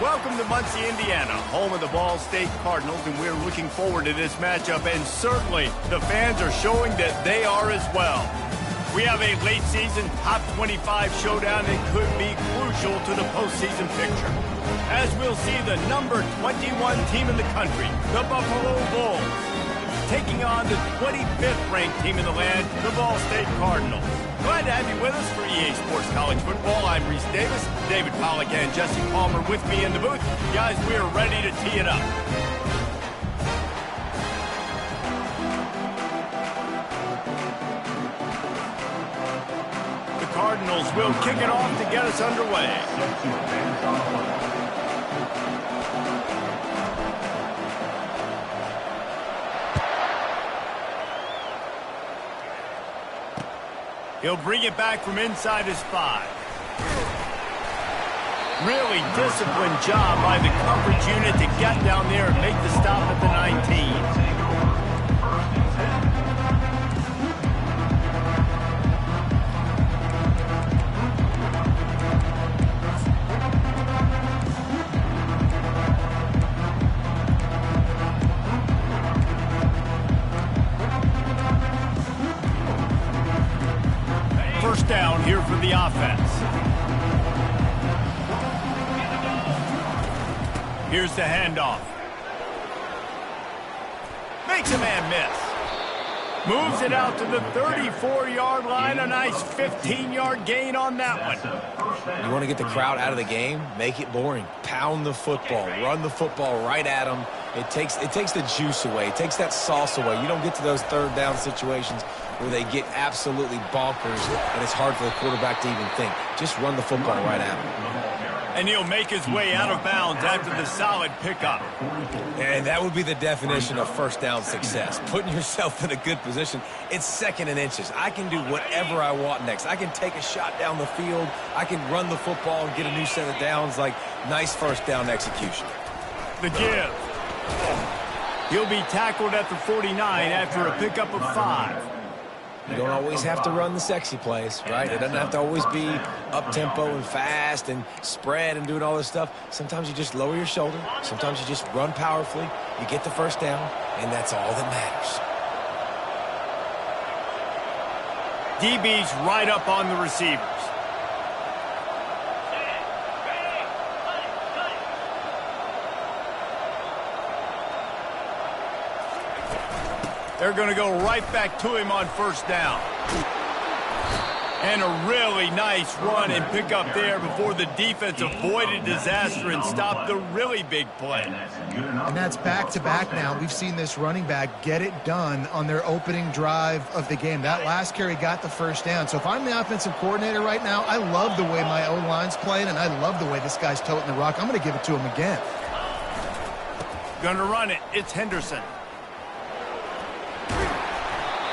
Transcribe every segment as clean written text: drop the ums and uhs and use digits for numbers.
Welcome to Muncie, Indiana, home of the Ball State Cardinals, and we're looking forward to this matchup, and certainly the fans are showing that they are as well. We have a late-season top 25 showdown that could be crucial to the postseason picture, as we'll see the number 21 team in the country, the Buffalo Bulls, taking on the 25th ranked team in the land, the Ball State Cardinals. Glad to have you with us for EA Sports College Football. I'm Reese Davis, David Pollack and Jesse Palmer with me in the booth. Guys, we are ready to tee it up. The Cardinals will kick it off to get us underway. He'll bring it back from inside his 5. Really disciplined job by the coverage unit to get down there and make the stop at the 19. First down here for the offense. Here's the handoff. Makes a man miss. Moves it out to the 34-yard line. A nice 15-yard gain on that one. You want to get the crowd out of the game? Make it boring. Pound the football. Run the football right at them. It takes the juice away. It takes that sauce away. You don't get to those third down situations where they get absolutely bonkers and it's hard for the quarterback to even think. Just run the football right at him. And he'll make his way out of bounds after the solid pickup. And that would be the definition of first down success. Putting yourself in a good position. It's second and inches. I can do whatever I want next. I can take a shot down the field. I can run the football and get a new set of downs. Like, nice first down execution. The give. He'll be tackled at the 49 after a pickup of 5. You don't always have to run the sexy plays, right? It doesn't have to always be up-tempo and fast and spread and doing all this stuff. Sometimes you just lower your shoulder. Sometimes you just run powerfully. You get the first down, and that's all that matters. DB's right up on the receivers. They're going to go right back to him on first down. And a really nice run and pick up there before the defense avoided disaster and stopped the really big play. And that's back-to-back now. We've seen this running back get it done on their opening drive of the game. That last carry got the first down. So if I'm the offensive coordinator right now, I love the way my O-line's playing, and I love the way this guy's toting the rock. I'm going to give it to him again. Going to run it. It's Henderson.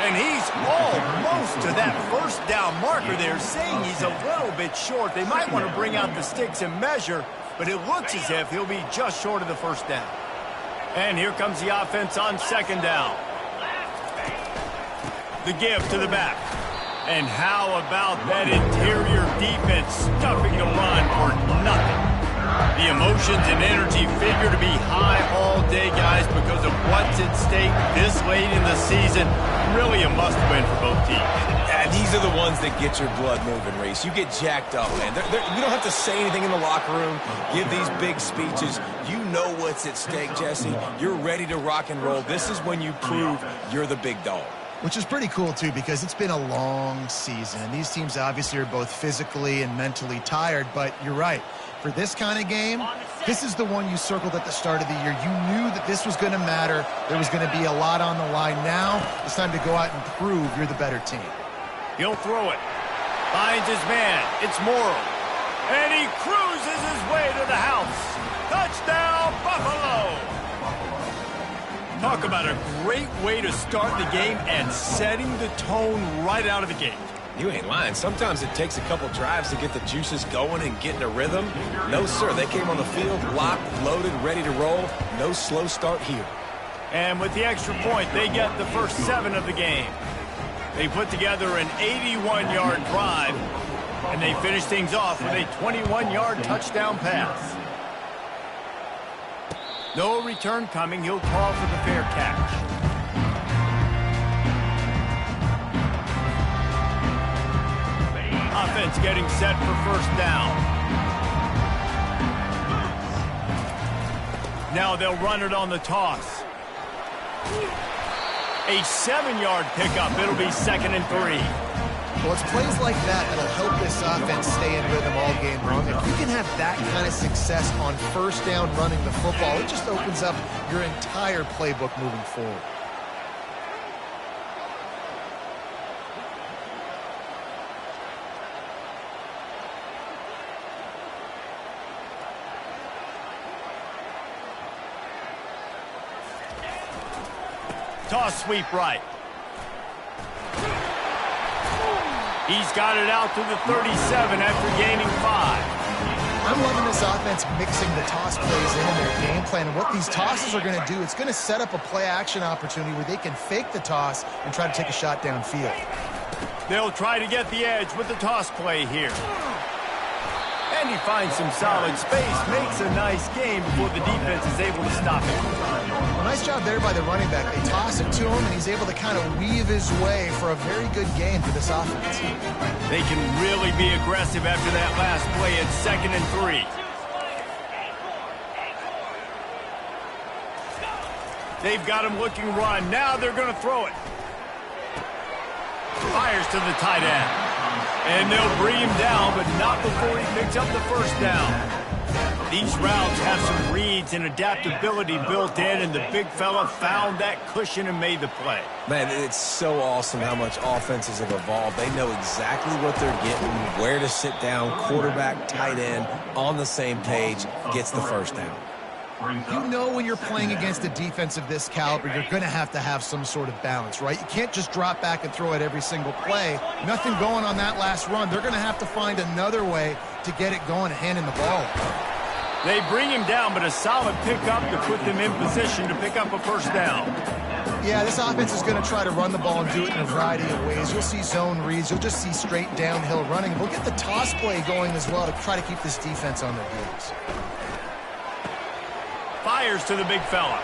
And he's almost to that first down marker there, saying he's a little bit short. They might want to bring out the sticks and measure, but it looks as if he'll be just short of the first down. And here comes the offense on second down. The give to the back. And how about that interior defense stuffing the run for nothing? The emotions and energy figure to be high all day, guys, because of what's at stake this late in the season. Really a must-win for both teams. And these are the ones that get your blood moving, Reese. You get jacked up, man. You don't have to say anything in the locker room, give these big speeches. You know what's at stake, Jesse. You're ready to rock and roll. This is when you prove you're the big dog. Which is pretty cool, too, because it's been a long season. These teams obviously are both physically and mentally tired, but you're right. For this kind of game, this is the one you circled at the start of the year. You knew that this was going to matter. There was going to be a lot on the line. Now it's time to go out and prove you're the better team. He'll throw it. Finds his man. It's Morrow. And he cruises his way to the house. Touchdown, Buffalo! Talk about a great way to start the game and setting the tone right out of the gate. You ain't lying. Sometimes it takes a couple drives to get the juices going and get in a rhythm. No, sir. They came on the field, locked, loaded, ready to roll. No slow start here. And with the extra point, they get the first 7 of the game. They put together an 81-yard drive, and they finish things off with a 21-yard touchdown pass. No return coming. He'll call for the fair catch. Offense getting set for first down. Now they'll run it on the toss. A 7-yard pickup. It'll be 2nd and 3. Well, it's plays like that that'll help this offense stay in rhythm all game long. If you can have that kind of success on first down running the football, it just opens up your entire playbook moving forward. Toss sweep right. He's got it out to the 37 after gaining 5. I'm loving this offense mixing the toss plays in their game plan. And what these tosses are going to do, it's going to set up a play-action opportunity where they can fake the toss and try to take a shot downfield. They'll try to get the edge with the toss play here. And he finds some solid space, makes a nice game before the defense is able to stop him. Well, nice job there by the running back. They toss it to him, and he's able to kind of weave his way for a very good game for this offense. They can really be aggressive after that last play at 2nd and 3. They've got him looking run. Now they're going to throw it. Fires to the tight end. And they'll bring him down, but not before he picks up the first down. These routes have some reads and adaptability built in, and the big fella found that cushion and made the play. Man, it's so awesome how much offenses have evolved. They know exactly what they're getting, where to sit down, quarterback, tight end, on the same page, gets the first down. You know when you're playing against a defense of this caliber, you're going to have some sort of balance, right? You can't just drop back and throw it every single play. Nothing going on that last run. They're going to have to find another way to get it going and handing the ball. They bring him down, but a solid pickup to put them in position to pick up a first down. Yeah, this offense is going to try to run the ball and do it in a variety of ways. You'll see zone reads. You'll just see straight downhill running. We'll get the toss play going as well to try to keep this defense on their heels. Fires to the big fella.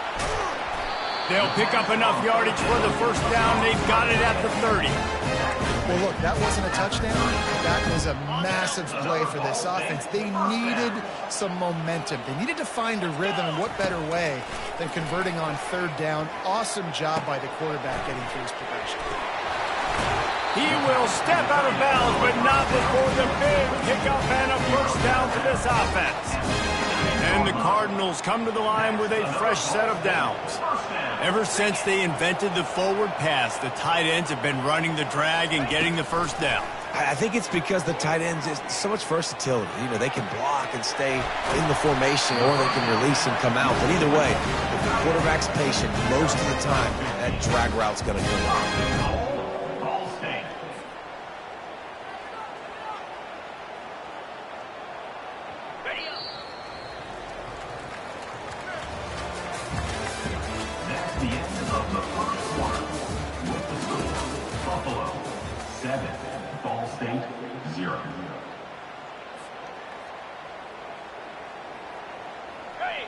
They'll pick up enough yardage for the first down. They've got it at the 30. Well, look, that wasn't a touchdown. That was a massive play for this offense. They needed some momentum. They needed to find a rhythm, and what better way than converting on 3rd down. Awesome job by the quarterback getting through his progression. He will step out of bounds, but not before the big pickup and a first down for this offense. And the Cardinals come to the line with a fresh set of downs. Ever since they invented the forward pass, the tight ends have been running the drag and getting the first down. I think it's because the tight ends is so much versatility. You know, they can block and stay in the formation, or they can release and come out. But either way, if the quarterback's patient, most of the time, that drag route's going to come out.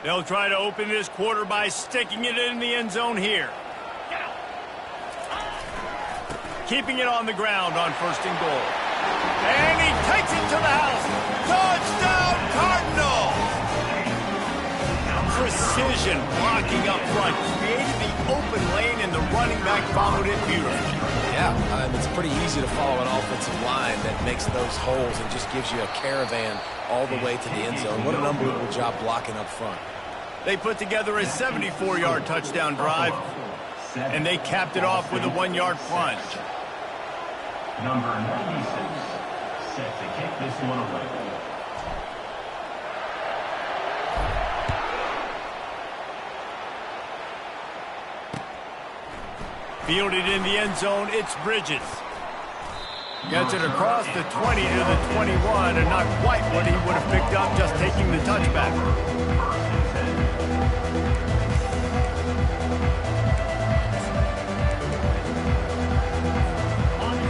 They'll try to open this quarter by sticking it in the end zone here. Keeping it on the ground on 1st and goal. And he takes it to the house. Touchdown, Cardinals! Precision blocking up front. Created the open lane, and the running back followed it beautifully. Yeah, it's pretty easy to follow an offensive line that makes those holes and just gives you a caravan all the way to the end zone. What an unbelievable job blocking up front. They put together a 74-yard touchdown drive, and they capped it off with a 1-yard plunge. Number 96, set to kick this one away. Fielded in the end zone, it's Bridges. Gets it across the 20 to the 21, and not quite what he would have picked up just taking the touchback.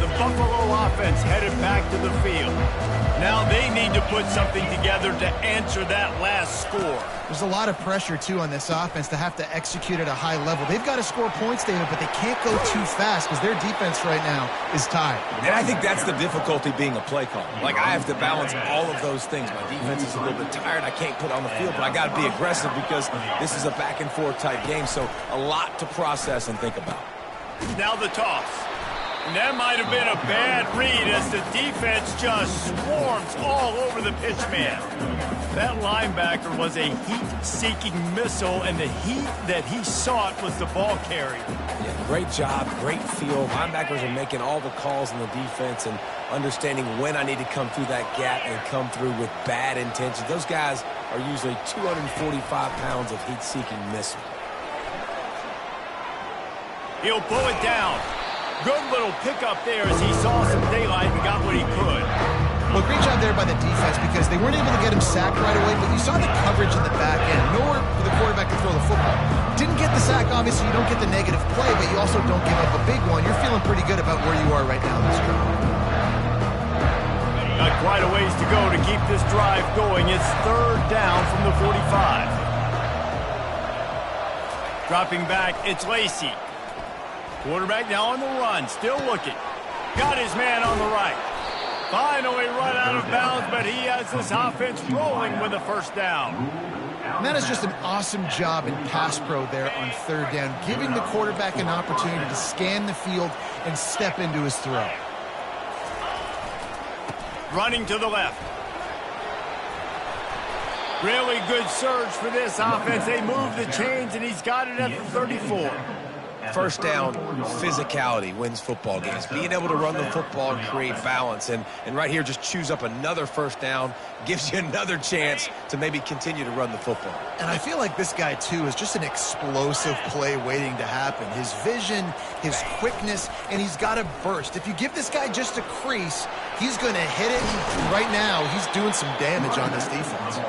The Buffalo offense headed back to the field. Now they need to put something together to answer that last score. There's a lot of pressure, too, on this offense to have to execute at a high level. They've got to score points, David, but they can't go too fast because their defense right now is tired. And I think that's the difficulty being a play call. Like, I have to balance all of those things. My defense is a little bit tired. I can't put on the field, but I got to be aggressive because this is a back-and-forth type game, so a lot to process and think about. Now the toss. And that might have been a bad read as the defense just swarms all over the pitch man. That linebacker was a heat-seeking missile, and the heat that he sought was the ball carrier. Yeah, great job, great feel. Linebackers are making all the calls in the defense and understanding when I need to come through that gap and come through with bad intentions. Those guys are usually 245 pounds of heat-seeking missile. He'll pull it down. Good little pickup there as he saw some daylight and got what he could. Well, great job there by the defense because they weren't able to get him sacked right away, but you saw the coverage in the back end. Nowhere for the quarterback to throw the football. Didn't get the sack, obviously. You don't get the negative play, but you also don't give up a big one. You're feeling pretty good about where you are right now in this drive. Got quite a ways to go to keep this drive going. It's third down from the 45. Dropping back, it's Lacy. Quarterback now on the run, still looking. Got his man on the right. Finally run out of bounds, but he has this offense rolling with a first down. And that is just an awesome job in pass pro there on third down, giving the quarterback an opportunity to scan the field and step into his throw. Running to the left. Really good surge for this offense. They move the chains, and he's got it at the 34. First down, physicality wins football games. Being able to run the football and create balance. And right here, just choose up another first down, gives you another chance to maybe continue to run the football. And I feel like this guy, too, is just an explosive play waiting to happen. His vision, his quickness, and he's got a burst. If you give this guy just a crease, he's going to hit it. And right now, he's doing some damage on this defense.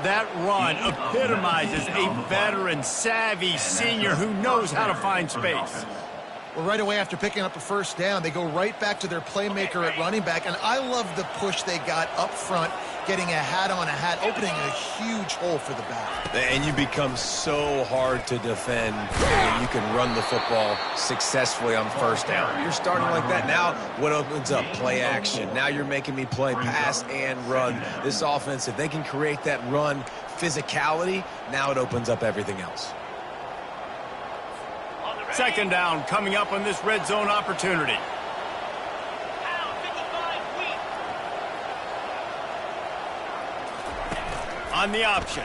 That run epitomizes a veteran, savvy senior who knows how to find space. Well, right away after picking up the first down, they go right back to their playmaker at running back. And I love the push they got up front, getting a hat on a hat, opening a huge hole for the back. And you become so hard to defend when you can run the football successfully on first down. You're starting like that. Now what opens up? Play action. Now you're making me play pass and run. This offense, if they can create that run physicality, now it opens up everything else. Second down coming up on this red zone opportunity. On the option.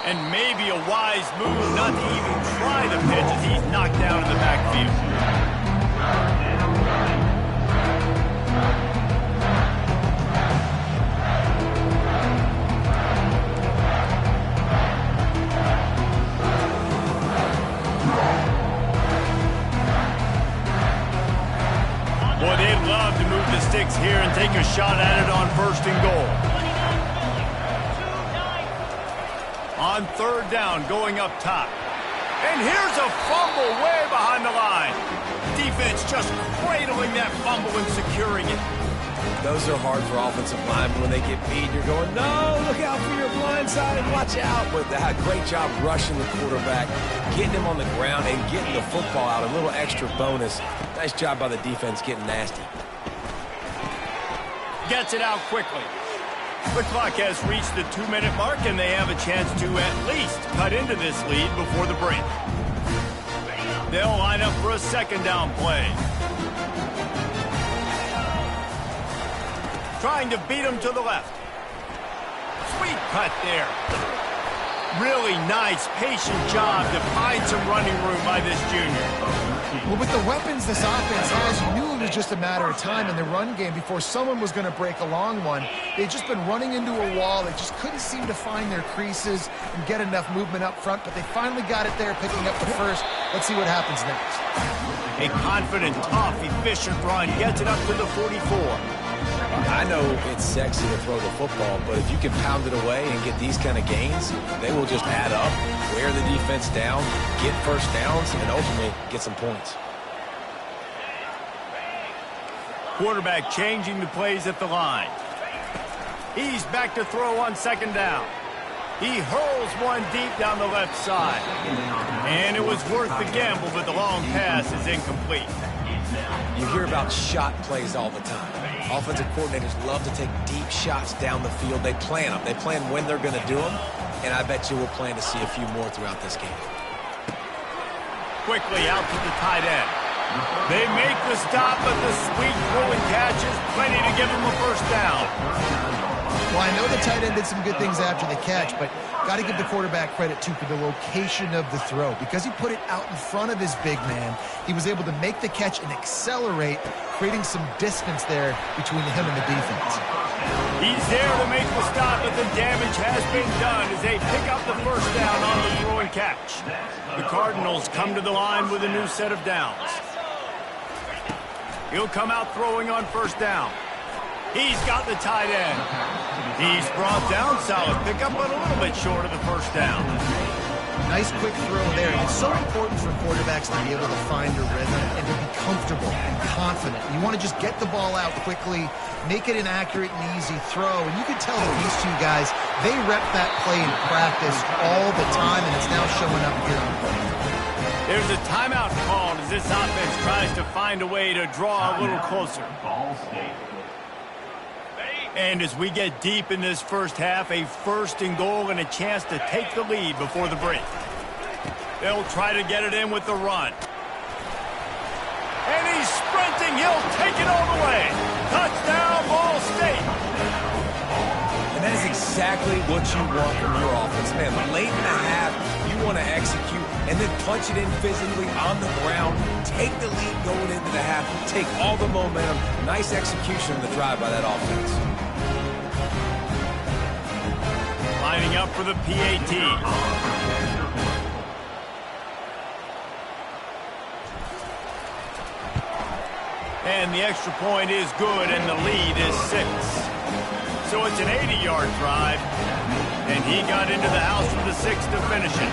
And maybe a wise move not to even try the pitch as he's knocked down in the backfield. Boy, they'd love to move the sticks here and take a shot at it on first and goal. On third down, going up top. And here's a fumble way behind the line. Defense just cradling that fumble and securing it. Those are hard for offensive linemen when they get beat. You're going, no, look out for your blind side and watch out. But they had a great job rushing the quarterback, getting him on the ground and getting the football out. A little extra bonus. Nice job by the defense getting nasty. Gets it out quickly. The clock has reached the 2-minute mark, and they have a chance to at least cut into this lead before the break. They'll line up for a second down play. Trying to beat him to the left. Sweet cut there. Really nice, patient job to find some running room by this junior. Well, with the weapons this offense has, you knew it was just a matter of time in the run game before someone was going to break a long one. They'd just been running into a wall. They just couldn't seem to find their creases and get enough movement up front, but they finally got it there, picking up the first. Let's see what happens next. A confident, tough, efficient run gets it up to the 44. I know it's sexy to throw the football, but if you can pound it away and get these kind of gains, they will just add up, wear the defense down, get first downs, and ultimately get some points. quarterback changing the plays at the line. He's back to throw on second down. He hurls one deep down the left side. And it was worth the gamble, but the long pass is incomplete. You hear about shot plays all the time. Offensive coordinators love to take deep shots down the field. They plan them. They plan when they're going to do them. And I bet you we'll plan to see a few more throughout this game. Quickly out to the tight end. They make the stop, but the sweet throw and catch is plenty to give them a first down. Well, I know the tight end did some good things after the catch, but got to give the quarterback credit, too, for the location of the throw. Because he put it out in front of his big man, he was able to make the catch and accelerate, creating some distance there between him and the defense. He's there to make the stop, but the damage has been done as they pick up the first down on the throw and catch. The Cardinals come to the line with a new set of downs. He'll come out throwing on first down. He's got the tight end. He's brought down, solid pickup, but a little bit short of the first down. Nice quick throw there. It's so important for quarterbacks to be able to find a rhythm and to be comfortable and confident. You want to just get the ball out quickly, make it an accurate and easy throw. And you can tell that these two guys, they rep that play in practice all the time, and it's now showing up here on play. There's a timeout called as this offense tries to find a way to draw a little closer. And as we get deep in this first half, a first and goal and a chance to take the lead before the break. They'll try to get it in with the run. And he's sprinting. He'll take it all the way. Touchdown, Ball State. And that is exactly what you want from your offense, man. Late in the half, you want to execute and then punch it in physically on the ground. Take the lead going into the half. Take all the momentum. Nice execution of the drive by that offense. Lining up for the PAT. And the extra point is good, and the lead is 6. So it's an 80-yard drive, and he got into the house for the 6 to finish it.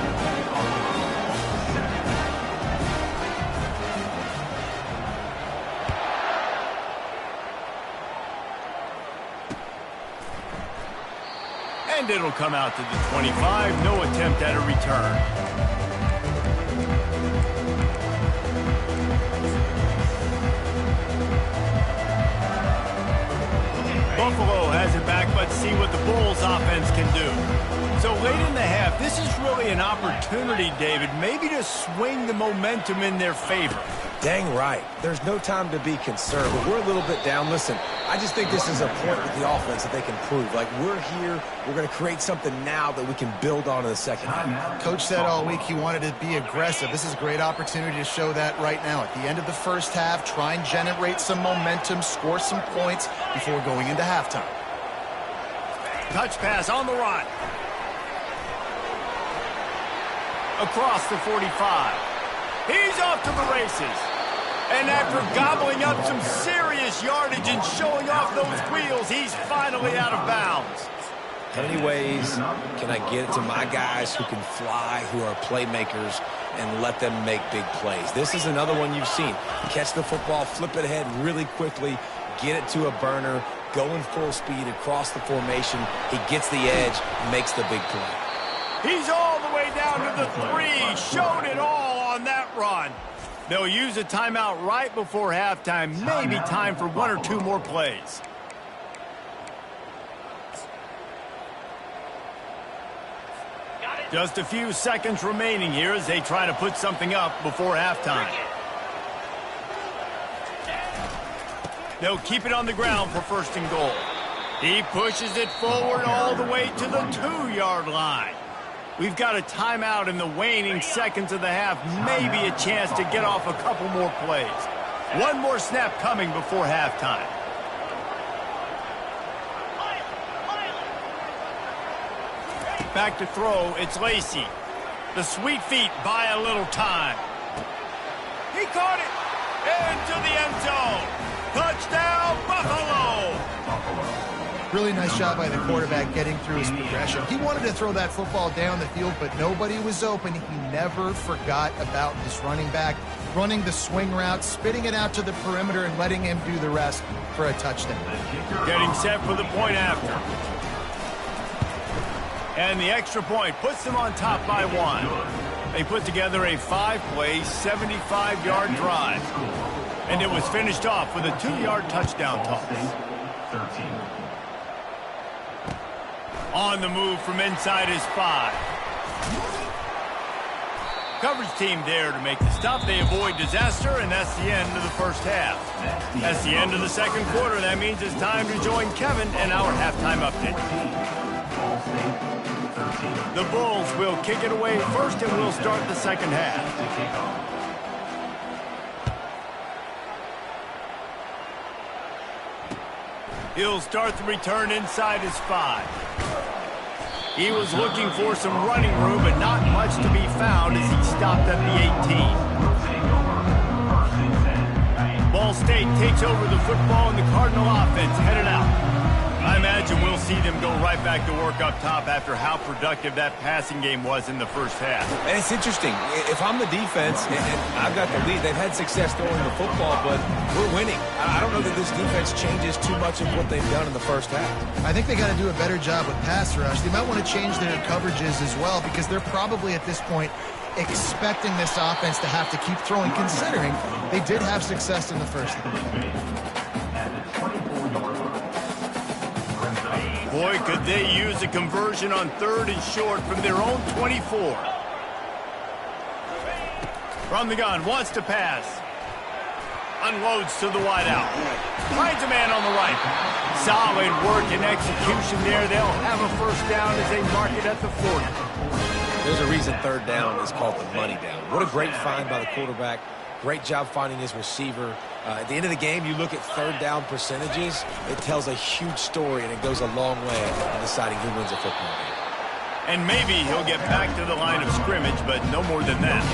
And it'll come out to the 25. No attempt at a return. Buffalo has it back. Let's see what the Bulls offense can do. So late in the half, this is really an opportunity, David, maybe to swing the momentum in their favor. Dang right. There's no time to be concerned, but we're a little bit down. Listen, I just think this is a point with the offense that they can prove. Like, we're here, we're going to create something now that we can build on in the second half. Coach said all week he wanted to be aggressive. This is a great opportunity to show that right now. At the end of the first half, try and generate some momentum, score some points before going into halftime. Touch pass on the run. Across the 45. He's off to the races. And after gobbling up some serious yardage and showing off those wheels, he's finally out of bounds. How many ways can I get it to my guys who can fly, who are playmakers, and let them make big plays? This is another one you've seen. Catch the football, flip it ahead really quickly, get it to a burner, going full speed across the formation. He gets the edge, makes the big play. He's all the way down to the 3. Showed it all on that run. They'll use a timeout right before halftime. Maybe time for 1 or 2 more plays. Just a few seconds remaining here as they try to put something up before halftime. They'll keep it on the ground for first and goal. He pushes it forward all the way to the 2-yard line. We've got a timeout in the waning seconds of the half. Maybe a chance to get off a couple more plays. One more snap coming before halftime. Back to throw, it's Lacy. The sweet feet buy a little time. He caught it into the end zone. Touchdown, Buffalo! Really nice job by the quarterback getting through his progression. He wanted to throw that football down the field, but nobody was open. He never forgot about his running back, running the swing route, spitting it out to the perimeter, and letting him do the rest for a touchdown. Getting set for the point after. And the extra point puts them on top by 1. They put together a 5-play, 75-yard drive. And it was finished off with a 2-yard touchdown toss. 13. On the move from inside his 5. Coverage team there to make the stop. They avoid disaster, and that's the end of the first half. That's the end of the second quarter. That means it's time to join Kevin and our halftime update. The Bulls will kick it away first, and we'll start the second half. He'll start the return inside his 5. He was looking for some running room, but not much to be found as he stopped at the 18. Ball State takes over the football, and the Cardinal offense headed out. I imagine we'll see them go right back to work up top after how productive that passing game was in the first half. And it's interesting. If I'm the defense and I've got the lead, they've had success throwing the football, but we're winning. I don't know that this defense changes too much of what they've done in the first half. I think they got to do a better job with pass rush. They might want to change their coverages as well, because they're probably at this point expecting this offense to have to keep throwing, considering they did have success in the first half. Boy, could they use a conversion on 3rd and short from their own 24. From the gun, wants to pass. Unloads to the wideout. Finds a man on the right. Solid work and execution there. They'll have a first down as they mark it at the 40. There's a reason 3rd down is called the money down. What a great find by the quarterback. Great job finding his receiver. At the end of the game, you look at 3rd down percentages. It tells a huge story, and it goes a long way in deciding who wins a football game. And maybe he'll get back to the line of scrimmage, but no more than that.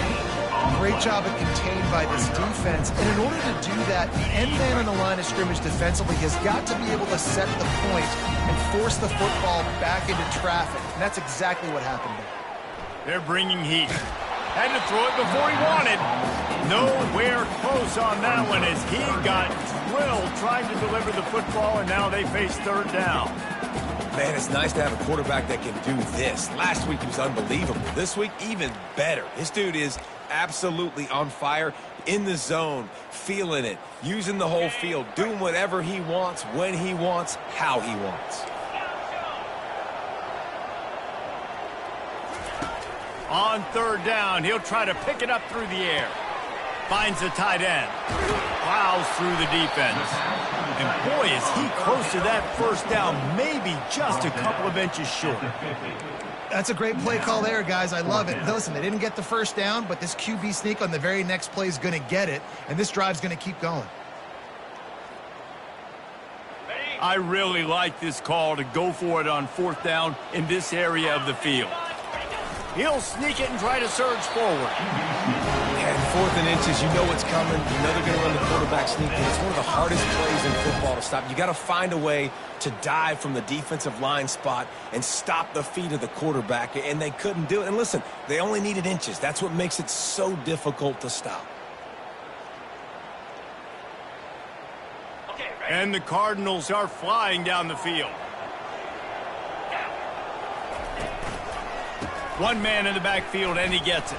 Great job at contained by this defense. And in order to do that, the end man on the line of scrimmage defensively has got to be able to set the point and force the football back into traffic. And that's exactly what happened there. They're bringing heat. Had to throw it before he wanted. Nowhere close on that one as he got drilled trying to deliver the football, and now they face 3rd down. Man, it's nice to have a quarterback that can do this. Last week he was unbelievable. This week, even better. This dude is absolutely on fire, in the zone, feeling it, using the whole field, doing whatever he wants, when he wants, how he wants. On 3rd down, he'll try to pick it up through the air. Finds the tight end. Plows through the defense. And boy, is he close to that first down, maybe just a couple of inches short. That's a great play call there, guys. I love it. Listen, they didn't get the first down, but this QB sneak on the very next play is going to get it, and this drive's going to keep going. I really like this call to go for it on 4th down in this area of the field. He'll sneak it and try to surge forward. And 4th and inches, you know what's coming. You know they're going to run the quarterback sneak. And it's one of the hardest plays in football to stop. You got to find a way to dive from the defensive line spot and stop the feet of the quarterback. And they couldn't do it. And listen, they only needed inches. That's what makes it so difficult to stop. And the Cardinals are flying down the field. One man in the backfield, and he gets it.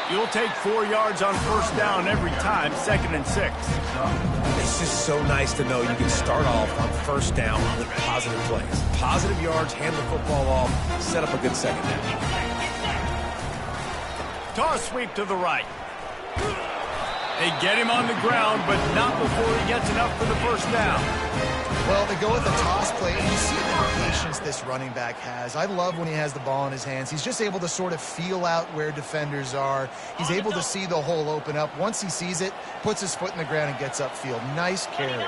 You'll take 4 yards on 1st down every time, 2nd and 6. It's just so nice to know you can start off on 1st down with positive plays. Positive yards, hand the football off, set up a good 2nd down. Toss sweep to the right. They get him on the ground, but not before he gets enough for the 1st down. Well, they go with the toss play, and you see the patience this running back has. I love when he has the ball in his hands. He's just able to sort of feel out where defenders are. He's able to see the hole open up. Once he sees it, puts his foot in the ground and gets upfield. Nice carry.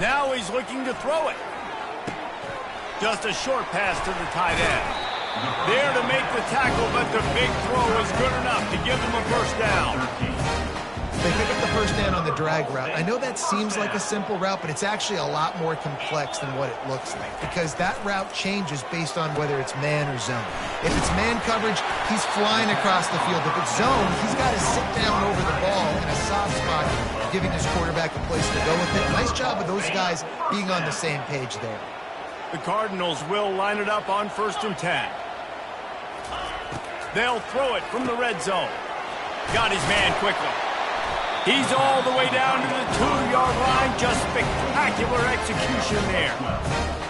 Now he's looking to throw it. Just a short pass to the tight end. There to make the tackle, but the big throw is good enough to give them a 1st down. They pick up the first down on the drag route. I know that seems like a simple route, but it's actually a lot more complex than what it looks like because that route changes based on whether it's man or zone. If it's man coverage, he's flying across the field. If it's zone, he's got to sit down over the ball in a soft spot, giving his quarterback a place to go with it. Nice job of those guys being on the same page there. The Cardinals will line it up on 1st and 10. They'll throw it from the red zone. Got his man quickly. He's all the way down to the 2-yard line. Just spectacular execution there.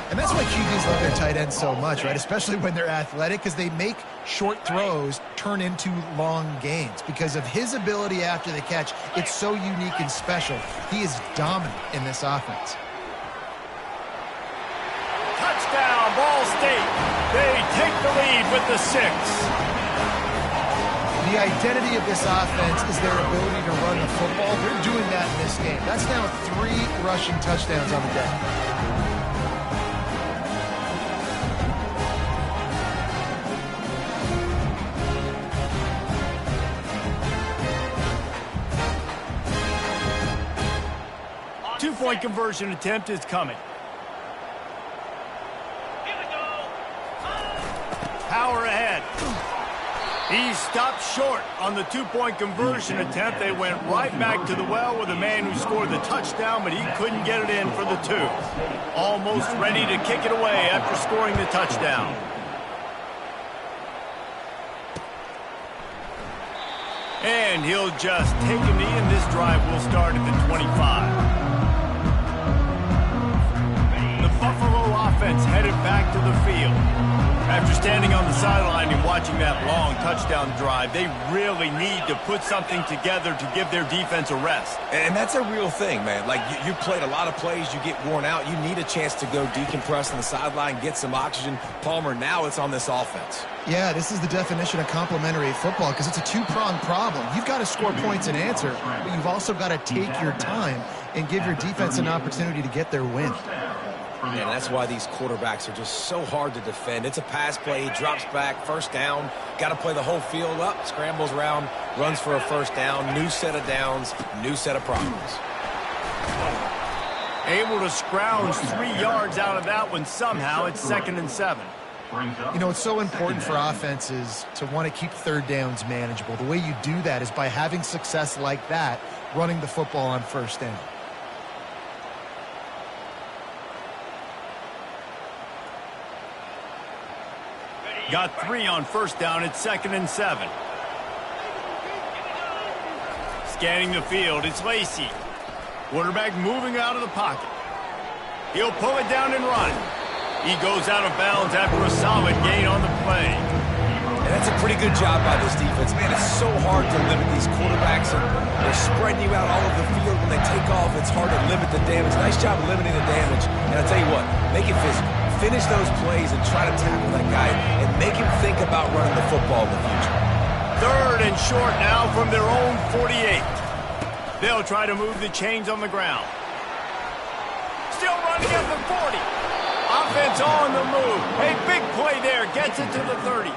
And that's why QBs love their tight ends so much, right? Especially when they're athletic, because they make short throws turn into long gains. Because of his ability after the catch, it's so unique and special. He is dominant in this offense. Touchdown, Ball State. They take the lead with the 6. The identity of this offense is their ability to run the football. They're doing that in this game. That's now 3 rushing touchdowns on the day. Two-point conversion attempt is coming. Power ahead. He stopped short on the 2-point conversion attempt. They went right back to the well with the man who scored the touchdown, but he couldn't get it in for the 2. Almost ready to kick it away after scoring the touchdown. And he'll just take a knee, and this drive will start at the 25. The Buffalo offense headed back to the field. After standing on the sideline and watching that long touchdown drive, they really need to put something together to give their defense a rest. And that's a real thing, man. Like, you played a lot of plays, you get worn out, you need a chance to go decompress on the sideline, get some oxygen. Palmer, now it's on this offense. Yeah, this is the definition of complementary football because it's a 2-pronged problem. You've got to score points and answer, but you've also got to take your time and give your defense an opportunity to get their win. And that's why these quarterbacks are just so hard to defend. It's a pass play, he drops back, first down, got to play the whole field up, scrambles around, runs for a first down, new set of downs, new set of problems. Able to scrounge 3 yards out of that one somehow. It's 2nd and 7. You know, it's so important for offenses to want to keep 3rd downs manageable. The way you do that is by having success like that, running the football on 1st down. Got 3 on 1st down. It's 2nd and 7. Scanning the field, it's Lacy. Quarterback moving out of the pocket. He'll pull it down and run. He goes out of bounds after a solid gain on the play. And that's a pretty good job by this defense. Man, it's so hard to limit these quarterbacks. And they're spreading you out all over the field. When they take off, it's hard to limit the damage. Nice job of limiting the damage. And I'll tell you what, make it physical. Finish those plays and try to tackle that guy and make him think about running the football in the future. 3rd and short now from their own 48. They'll try to move the chains on the ground. Still running at the 40. Offense on the move. A big play there. Gets it to the 30.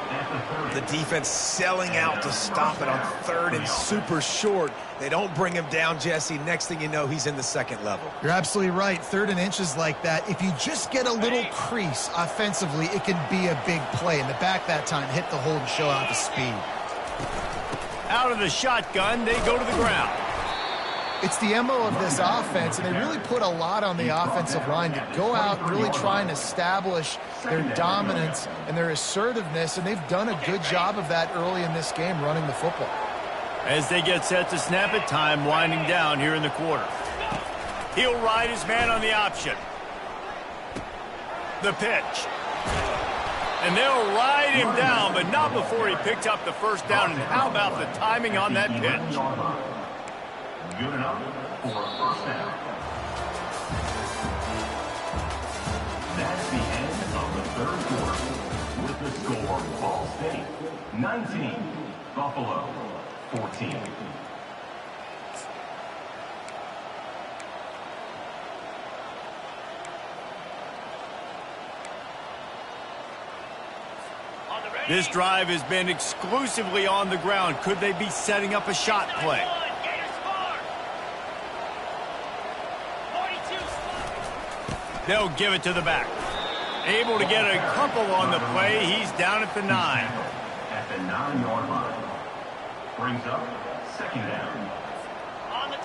The defense selling out to stop it on 3rd and super short. They don't bring him down, Jesse. Next thing you know, he's in the 2nd level. You're absolutely right. 3rd and inches like that, if you just get a little crease offensively, it can be a big play. In the back that time, hit the hold and show out the speed. Out of the shotgun, they go to the ground. It's the MO of this offense, and they really put a lot on the offensive line to go out and really try and establish their dominance and their assertiveness, and they've done a good job of that early in this game, running the football. As they get set to snap it, time winding down here in the quarter. He'll ride his man on the option. The pitch. And they'll ride him down, but not before he picks up the first down. And how about the timing on that pitch? Good enough for a first down. That's the end of the 3rd quarter. With the score, Ball State 19, Buffalo 14. This drive has been exclusively on the ground. Could they be setting up a shot play? They'll give it to the back. Able to get a couple on the play. He's down at the 9. At the 9-yard line. Brings up second down.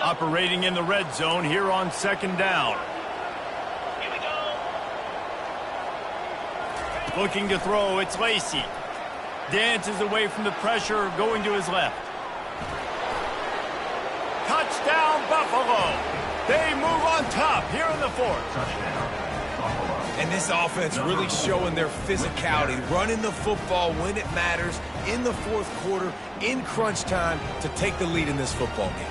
Operating in the red zone here on second down. Here we go. Looking to throw, it's Lacy. Dances away from the pressure, going to his left. Touchdown, Buffalo. They move on top here in the 4th. Touchdown, Buffalo. And this offense really showing their physicality, running the football when it matters, in the 4th quarter, in crunch time, to take the lead in this football game.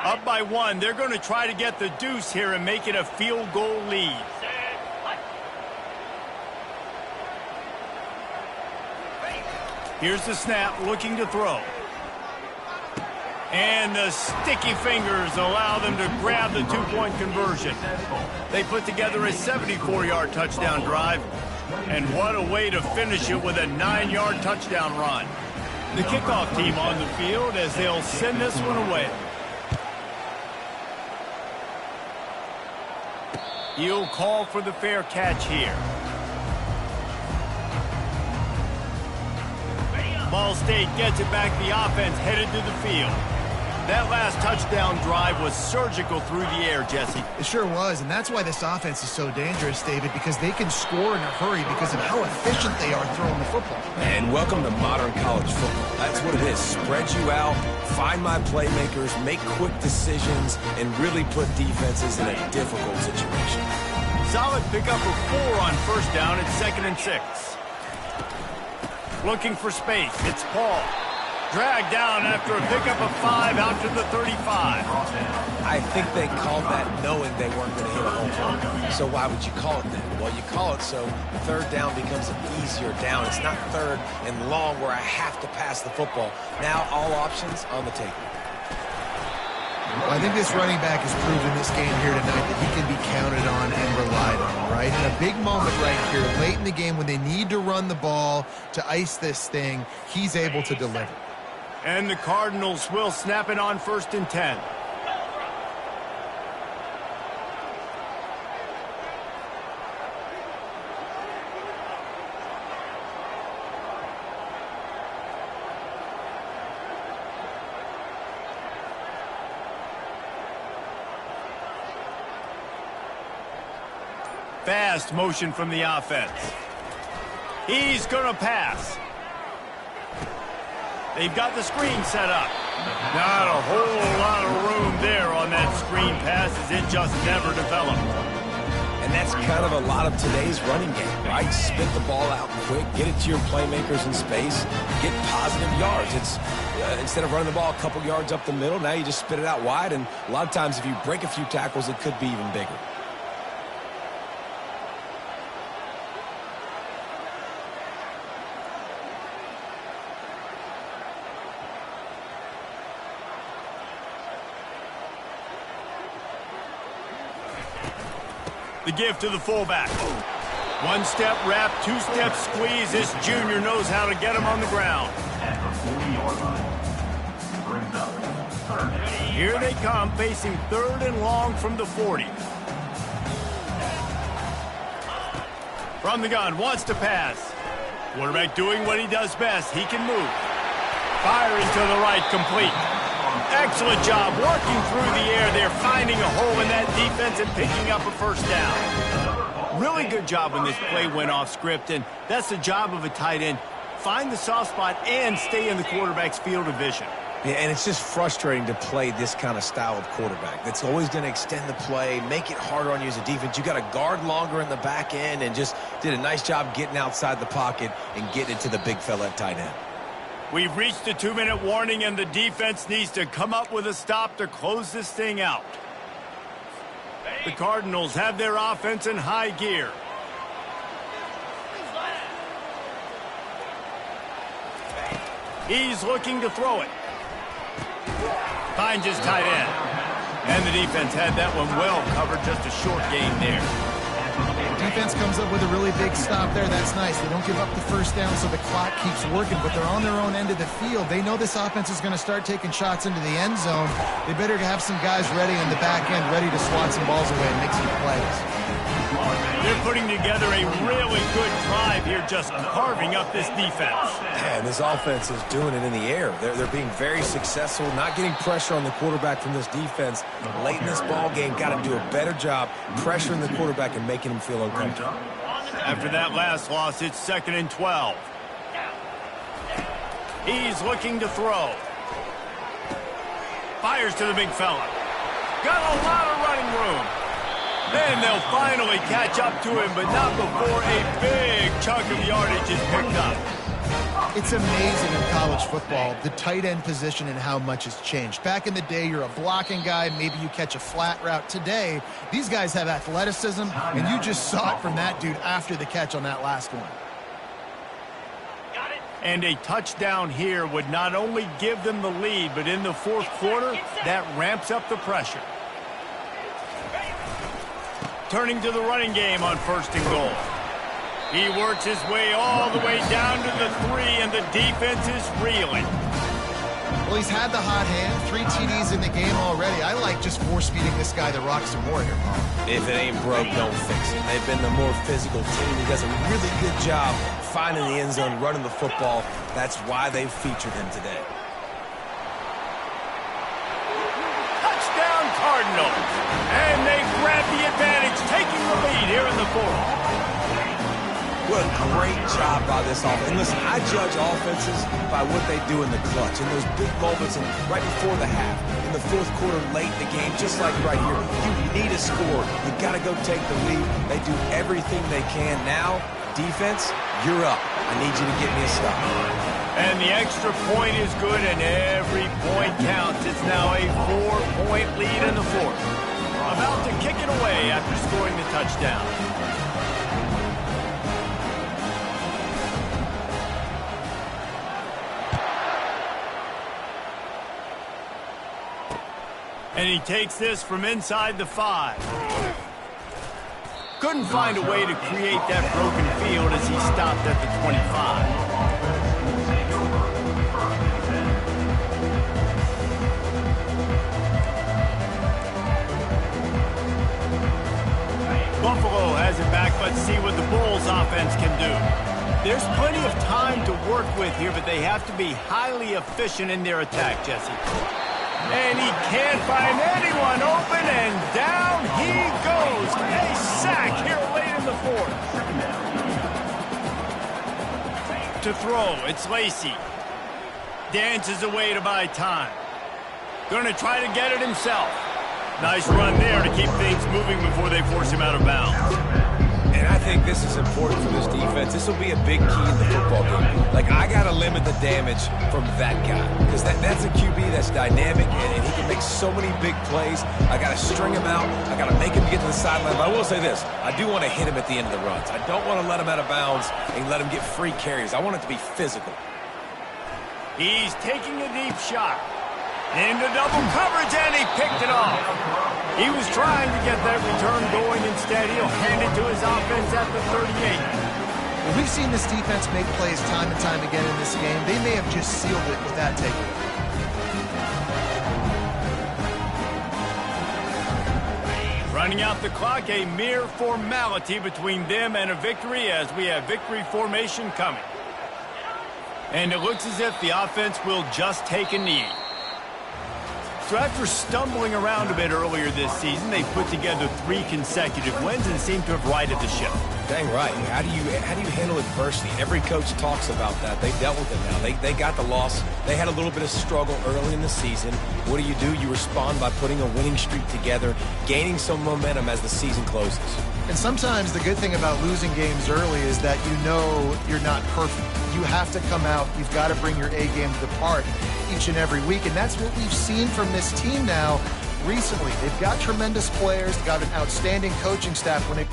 Up by 1. They're going to try to get the deuce here and make it a field goal lead. Here's the snap, looking to throw. And the sticky fingers allow them to grab the 2-point conversion. They put together a 74-yard touchdown drive. And what a way to finish it with a 9-yard touchdown run. The kickoff team on the field as they'll send this one away. He'll call for the fair catch here. Ball State gets it back. The offense headed to the field. That last touchdown drive was surgical through the air, Jesse. It sure was, and that's why this offense is so dangerous, David, because they can score in a hurry because of how efficient they are throwing the football. And welcome to modern college football. That's what it is. Spread you out, find my playmakers, make quick decisions, and really put defenses in a difficult situation. Solid pickup of 4 on first down at 2nd and 6. Looking for space. It's Paul. Dragged down after a pickup of 5 out to the 35. I think they called that knowing they weren't going to hit a home run. So why would you call it that? Well, you call it so third down becomes an easier down. It's not third and long where I have to pass the football. Now all options on the table. Well, I think this running back has proven this game here tonight that he can be counted on and relied on, right? In a big moment right here, late in the game when they need to run the ball to ice this thing, he's able to deliver. And the Cardinals will snap it on 1st and 10. Fast motion from the offense. He's going to pass. They've got the screen set up. Not a whole lot of room there on that screen pass as it just never developed. And that's kind of a lot of today's running game, right? Spit the ball out quick, get it to your playmakers in space, get positive yards. It's instead of running the ball a couple yards up the middle, now you just spit it out wide, and a lot of times if you break a few tackles, it could be even bigger. The give to the fullback. 1-step wrap, 2-step squeeze. This junior knows how to get him on the ground. At the 40-yard line. Brings up third down. Here they come, facing 3rd and long from the 40. From the gun, wants to pass. Quarterback doing what he does best. He can move. Firing to the right, complete. Excellent job working through the air. They're finding a hole in that defense and picking up a first down. Really good job when this play went off script, and that's the job of a tight end. Find the soft spot and stay in the quarterback's field of vision. Yeah, and it's just frustrating to play this kind of style of quarterback. That's always going to extend the play, make it harder on you as a defense. You got to guard longer in the back end, and just did a nice job getting outside the pocket and getting it to the big fella at tight end. We've reached the 2-minute warning, and the defense needs to come up with a stop to close this thing out. The Cardinals have their offense in high gear. He's looking to throw it. Finds his tight end. And the defense had that one well covered, just a short gain there. Defense comes up with a really big stop there. That's nice. They don't give up the first down, so the clock keeps working, but they're on their own end of the field. They know this offense is going to start taking shots into the end zone. They better have some guys ready in the back end, ready to swat some balls away and make some plays. They're putting together a really good drive here, just carving up this defense. And this offense is doing it in the air. They're being very successful, not getting pressure on the quarterback from this defense. Late in this ball game, got to do a better job pressuring the quarterback and making him feel uncomfortable. After that last loss, it's 2nd and 12. He's looking to throw. Fires to the big fella. Got a lot of running room. Then they'll finally catch up to him, but not before a big chunk of yardage is picked up. It's amazing in college football, the tight end position and how much has changed. Back in the day, you're a blocking guy, maybe you catch a flat route. Today, these guys have athleticism, and you just saw it from that dude after the catch on that last one. And a touchdown here would not only give them the lead, but in the fourth quarter, that ramps up the pressure. Turning to the running game on 1st and goal. He works his way all the way down to the 3, and the defense is reeling. Well, he's had the hot hand, 3 TDs in the game already. I like just force-feeding this guy the rock some more here, Paul. If it ain't broke, don't fix it. They've been the more physical team. He does a really good job finding the end zone, running the football. That's why they've featured him today. Touchdown Cardinals. And they grab the advantage, taking the lead here in the fourth. What a great job by this offense. And listen, I judge offenses by what they do in the clutch, in those big moments and right before the half, in the fourth quarter, late in the game, just like right here. You need a score. You got to go take the lead. They do everything they can. Now, defense, you're up. I need you to get me a stop. And the extra point is good, and every point counts. It's now a 4-point lead in the fourth. About to kick it away after scoring the touchdown. And he takes this from inside the 5. Couldn't find a way to create that broken field as he stopped at the 25. Buffalo has it back. Let's see what the Bulls offense can do. There's plenty of time to work with here, but they have to be highly efficient in their attack, Jesse. And he can't find anyone open, and down he goes. A sack here late in the fourth. To throw, it's Lacy. Dances away to buy time. Going to try to get it himself. Nice run there to keep things moving before they force him out of bounds. And I think this is important for this defense. This will be a big key in the football game. Like, I got to limit the damage from that guy. Because that's a QB that's dynamic, and he can make so many big plays. I got to string him out. I got to make him get to the sideline. But I will say this. I do want to hit him at the end of the runs. I don't want to let him out of bounds and let him get free carries. I want it to be physical. He's taking a deep shot. Into double coverage, and he picked it off. He was trying to get that return going. Instead, he'll hand it to his offense at the 38. Well, we've seen this defense make plays time and time again in this game. They may have just sealed it with that takeaway. Running out the clock, a mere formality between them and a victory as we have victory formation coming. And it looks as if the offense will just take a knee. So after stumbling around a bit earlier this season, they put together 3 consecutive wins and seem to have righted the ship. Dang right. How do you handle adversity? Every coach talks about that. They dealt with it now. They got the loss. They had a little bit of struggle early in the season. What do? You respond by putting a winning streak together, gaining some momentum as the season closes. And sometimes the good thing about losing games early is that you know you're not perfect. You have to come out. You've got to bring your A game to the park each and every week. And that's what we've seen from this team now recently. They've got tremendous players, got an outstanding coaching staff when it